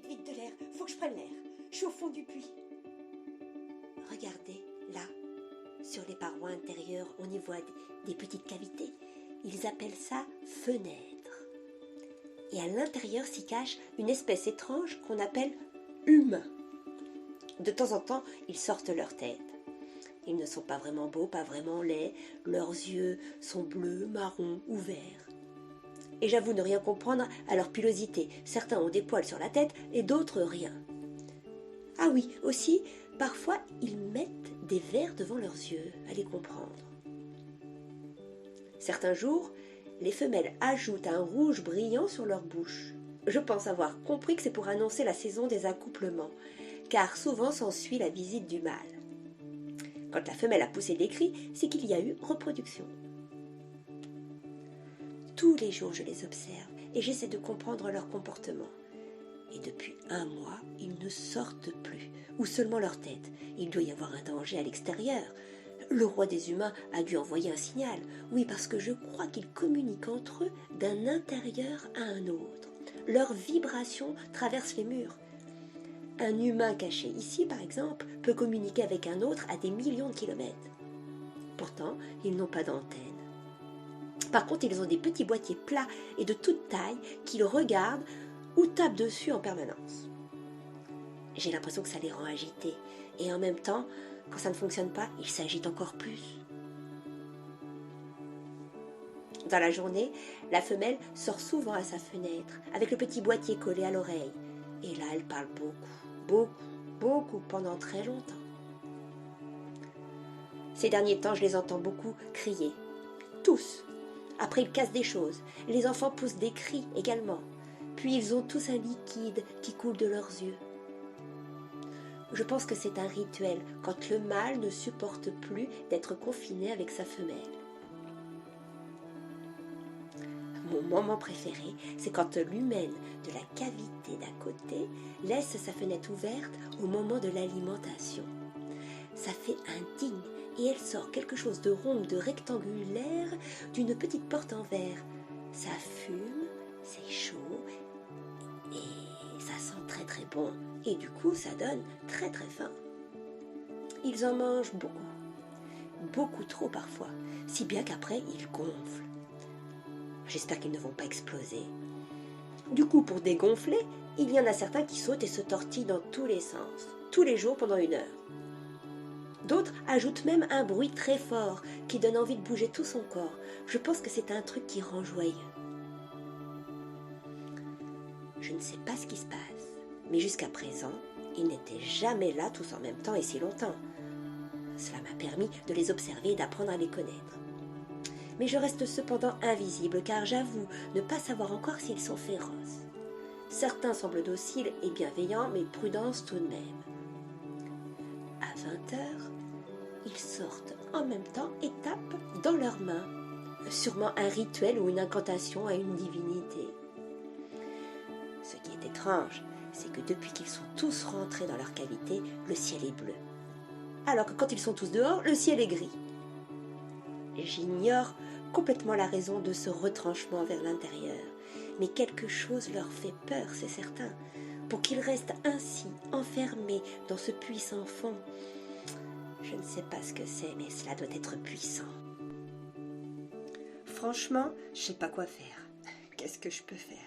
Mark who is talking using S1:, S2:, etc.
S1: vite de l'air, faut que je prenne l'air. Je suis au fond du puits. Regardez, là, sur les parois intérieures, on y voit des petites cavités. Ils appellent ça fenêtres. Et à l'intérieur s'y cache une espèce étrange qu'on appelle humain. De temps en temps, ils sortent leur tête. Ils ne sont pas vraiment beaux, pas vraiment laids. Leurs yeux sont bleus, marrons ou verts. Et j'avoue ne rien comprendre à leur pilosité. Certains ont des poils sur la tête et d'autres rien. Ah oui, aussi, parfois, ils mettent des verres devant leurs yeux, à les comprendre. Certains jours, les femelles ajoutent un rouge brillant sur leur bouche. Je pense avoir compris que c'est pour annoncer la saison des accouplements, car souvent s'ensuit la visite du mâle. Quand la femelle a poussé des cris, c'est qu'il y a eu reproduction. Tous les jours, je les observe et j'essaie de comprendre leur comportement. Et depuis 1 mois, ils ne sortent plus, ou seulement leur tête. Il doit y avoir un danger à l'extérieur. Le roi des humains a dû envoyer un signal. Oui, parce que je crois qu'ils communiquent entre eux d'un intérieur à un autre. Leurs vibrations traversent les murs. Un humain caché ici, par exemple, peut communiquer avec un autre à des millions de kilomètres. Pourtant, ils n'ont pas d'antenne. Par contre, ils ont des petits boîtiers plats et de toute taille qu'ils regardent ou tapent dessus en permanence. J'ai l'impression que ça les rend agités. Et en même temps, quand ça ne fonctionne pas, ils s'agitent encore plus. Dans la journée, la femelle sort souvent à sa fenêtre, avec le petit boîtier collé à l'oreille. Et là, elle parle beaucoup, pendant très longtemps. Ces derniers temps, je les entends beaucoup crier. Tous. Après, ils cassent des choses. Les enfants poussent des cris également. Puis, ils ont tous un liquide qui coule de leurs yeux. Je pense que c'est un rituel quand le mâle ne supporte plus d'être confiné avec sa femelle. Mon moment préféré, c'est quand l'humaine de la cavité d'à côté laisse sa fenêtre ouverte au moment de l'alimentation. Ça fait un ding et elle sort quelque chose de rond, de rectangulaire d'une petite porte en verre. Ça fume, c'est chaud et ça sent très bon. Et du coup, ça donne très faim. Ils en mangent beaucoup trop parfois, si bien qu'après, ils gonflent. J'espère qu'ils ne vont pas exploser. Du coup, pour dégonfler, il y en a certains qui sautent et se tortillent dans tous les sens, tous les jours pendant 1 heure. D'autres ajoutent même un bruit très fort qui donne envie de bouger tout son corps. Je pense que c'est un truc qui rend joyeux. Je ne sais pas ce qui se passe, mais jusqu'à présent, ils n'étaient jamais là tous en même temps et si longtemps. Cela m'a permis de les observer et d'apprendre à les connaître. Mais je reste cependant invisible car j'avoue ne pas savoir encore s'ils sont féroces. Certains semblent dociles et bienveillants, mais prudence tout de même. À 20 heures, ils sortent en même temps et tapent dans leurs mains. Sûrement un rituel ou une incantation à une divinité. Ce qui est étrange, c'est que depuis qu'ils sont tous rentrés dans leur cavité, le ciel est bleu. Alors que quand ils sont tous dehors, le ciel est gris. J'ignore complètement la raison de ce retranchement vers l'intérieur, mais quelque chose leur fait peur, c'est certain. Pour qu'ils restent ainsi, enfermés dans ce puits sans fond, je ne sais pas ce que c'est, mais cela doit être puissant. Franchement, je ne sais pas quoi faire. Qu'est-ce que je peux faire ?